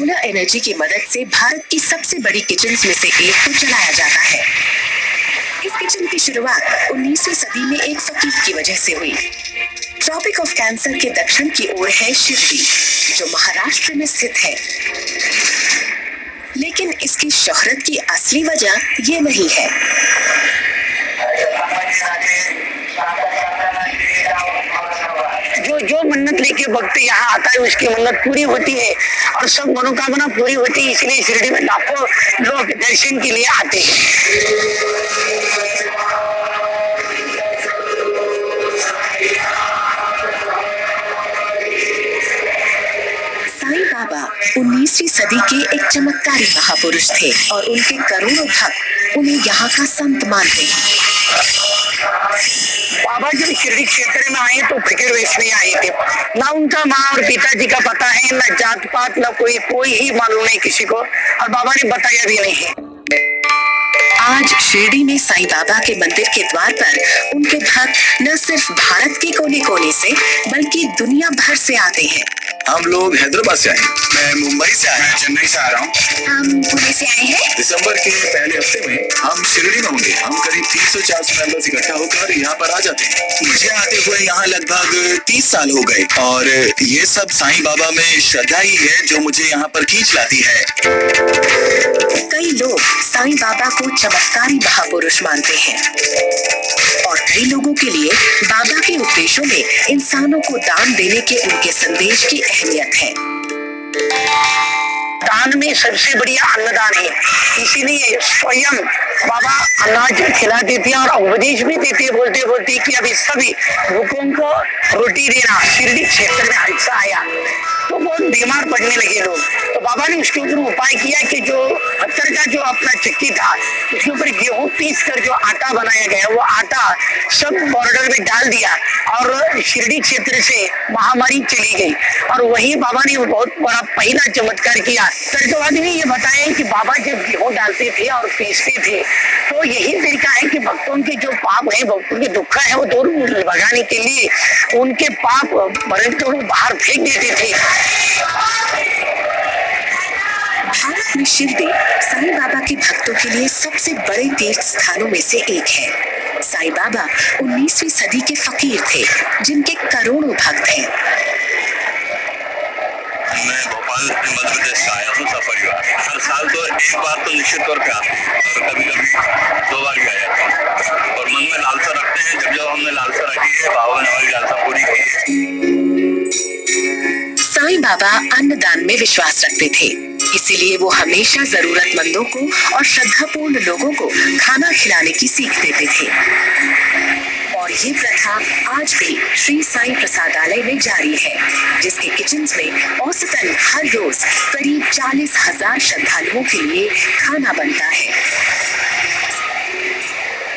Solar energy की मदद से भारत की सबसे बड़ी किचन्स में से एक को चलाया जाता है। इस किचन की शुरुआत 19वीं सदी में एक फकीर की वजह से हुई। ट्रॉपिक ऑफ कैंसर के दक्षिण की ओर है शिरडी, जो महाराष्ट्र में स्थित है। लेकिन इसकी शोहरत की असली वजह ये नहीं है। जो मन्नत लेके भक्त यहाँ आता है उसकी मन्नत पूरी होती है और सब मनोकामना पूरी होती है, इसलिए शिरडी में लाखों लोग दर्शन के लिए आते हैं। साईं बाबा 19वीं सदी के एक चमत्कारी महापुरुष थे और उनके करोड़ों भक्त उन्हें यहाँ का संत मानते हैं। बाबा जब शिरडी क्षेत्र में आए तो फकीर वेश में आए थे। ना उनका माँ और पिताजी का पता है, ना जात पात, ना कोई ही मालूम नहीं किसी को, और बाबा ने बताया भी नहीं है। आज शिरडी में साईं बाबा के मंदिर के द्वार पर उनके भक्त न सिर्फ भारत के कोने कोने से बल्कि दुनिया भर से आते हैं। हम लोग हैदराबाद से आए, मैं मुंबई से आया, चेन्नई से आ रहा हूँ। हम पुणे से आए हैं। दिसंबर के पहले हफ्ते में हम शिरडी में होंगे। हम करीब 300-400 मेंबर्स इकट्ठा होकर यहाँ पर आ जाते हैं। मुझे आते हुए यहाँ लगभग 30 साल हो गए और ये सब साईं बाबा में श्रद्धा ही है जो मुझे यहाँ पर खींच लाती है। कई लोग साईं बाबा को चमत्कारी महापुरुष मानते हैं और कई लोगों के लिए बाबा के उपदेशों में इंसानों को दान देने के उनके संदेश की अहमियत है। दान में सबसे बढ़िया अन्नदान है, इसीलिए स्वयं बाबा अनाज खिलाते थे और उपदेश भी देते, बोलते कि अभी सभी भूखों को रोटी देना। शिरडी क्षेत्र में हादसा आया तो बहुत बीमार पड़ने लगे लोग, तो बाबा ने उसके ऊपर उपाय किया कि जो पत्थर का जो अपना चक्की था उसके ऊपर गेहूं पीस कर जो आटा बनाया गया वो आटा सब बॉर्डर में डाल दिया और शिरडी क्षेत्र से महामारी चली गई। और वही बाबा ने बहुत बड़ा पहला चमत्कार किया। तर्कवाद ने ये बताया कि बाबा जब गेहूं डालते थे और पीसते थे तो यही तरीका है कि भक्तों के जो पाप है, भक्तों के दुख है, वो दूर भगाने के लिए उनके पाप भरण को बाहर फेंक देते थे। भारत में शिरडी साईं बाबा के भक्तों के लिए सबसे बड़े तीर्थ स्थानों में से एक है। साईं बाबा 19वीं सदी के फकीर थे जिनके करोड़ों भक्त हैं। मैं भोपाल मध्य प्रदेश से आया हूँ सपरिवार। हर साल तो एक बार तो निश्चित तौर पे आते हैं और कभी कभी 2 बार भी आ जाते हैं और मन में लालसा रखते हैं। जब हमने लालसा रखी है, बाबा ने हमारी लालसा पूरी की है। साईं बाबा अन्नदान में विश्वास रखते थे, इसीलिए वो हमेशा जरूरतमंदों को और श्रद्धापूर्ण लोगों को खाना खिलाने की सीख देते थे। और ये प्रथा आज भी श्री साईं प्रसादालय में जारी है, जिसके किचन्स में औसतन हर रोज करीब 40,000 श्रद्धालुओं के लिए खाना बनता है।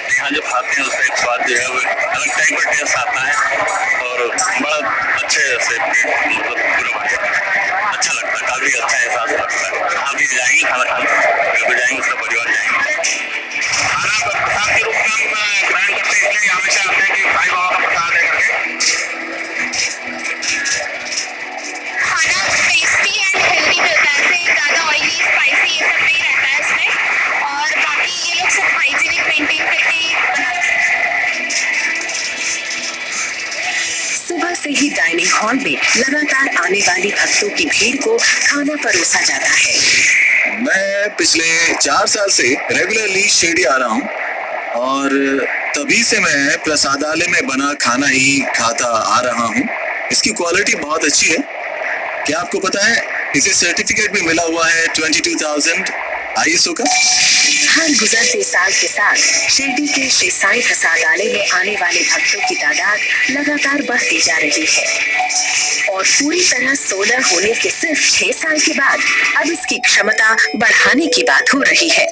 यहाँ जब खाते हैं उसका एक स्वाद जो है वो अलग टाइप का टेस्ट आता है और बड़ा अच्छे से पेट पूरा अच्छा लगता है, काफी अच्छा एहसास लगता है। आप भी जाएंगे खाना खाने, बिल्कुल जाएंगे, उसका परिवार जाएंगे। खाना प्रसाद के रूप में हम ग्रहण करते हैं, इसलिए हमेशा आते हैं कि साईं बाबा का प्रसाद है करके। खाना टेस्टी एंड हेल्दी मिलता है, ज़्यादा ऑयली स्पाइसी ये सब नहीं रहता है इसमें, और बाकी ये लोग सब हाइजीनिक मेंटेन करके बनाते हैं। सुबह से ही डाइनिंग हॉल में लगातार आने वाली भक्तों की भीड़ को खाना परोसा जाता है। मैं पिछले 4 साल से रेगुलरली शिरडी आ रहा हूँ और तभी से मैं प्रसादालय में बना खाना ही खाता आ रहा हूँ। इसकी क्वालिटी बहुत अच्छी है। क्या आपको पता है इसे सर्टिफिकेट भी मिला हुआ है 22,000 ISO का। हर गुजरते साल के साथ शिरडी के श्री साईं प्रसादालय में आने वाले भक्तों की तादाद लगातार बढ़ती जा रही है और पूरी तरह सोलर होने के सिर्फ 6 साल के बाद अब इसकी क्षमता बढ़ाने की बात हो रही है।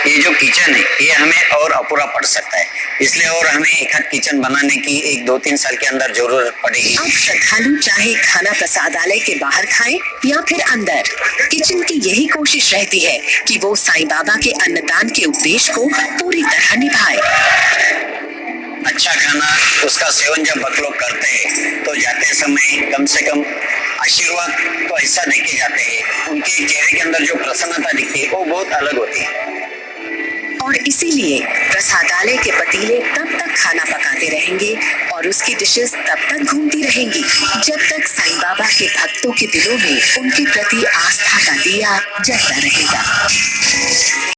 ये जो किचन है ये हमें और अपूरा पड़ सकता है, इसलिए और हमें एक आध किचन बनाने की 1-2-3 साल के अंदर जरूरत पड़ेगी। अब श्रद्धालु चाहे खाना प्रसादालय के बाहर खाएं या फिर अंदर, किचन की यही कोशिश रहती है कि वो साईं बाबा के अन्नदान के उपदेश को पूरी तरह निभाए। अच्छा खाना उसका सेवन जब भक्त लोग करते हैं तो जाते समय कम से कम आशीर्वाद तो ऐसा देके जाते हैं, उनके चेहरे के अंदर जो प्रसन्नता दिखती है वो बहुत अलग होती है। और इसीलिए प्रसादालय के पतीले तब तक खाना पकाते रहेंगे और उसकी डिशेस तब तक घूमती रहेंगी जब तक साईं बाबा के भक्तों के दिलों में उनके प्रति आस्था का दिया जलता रहेगा।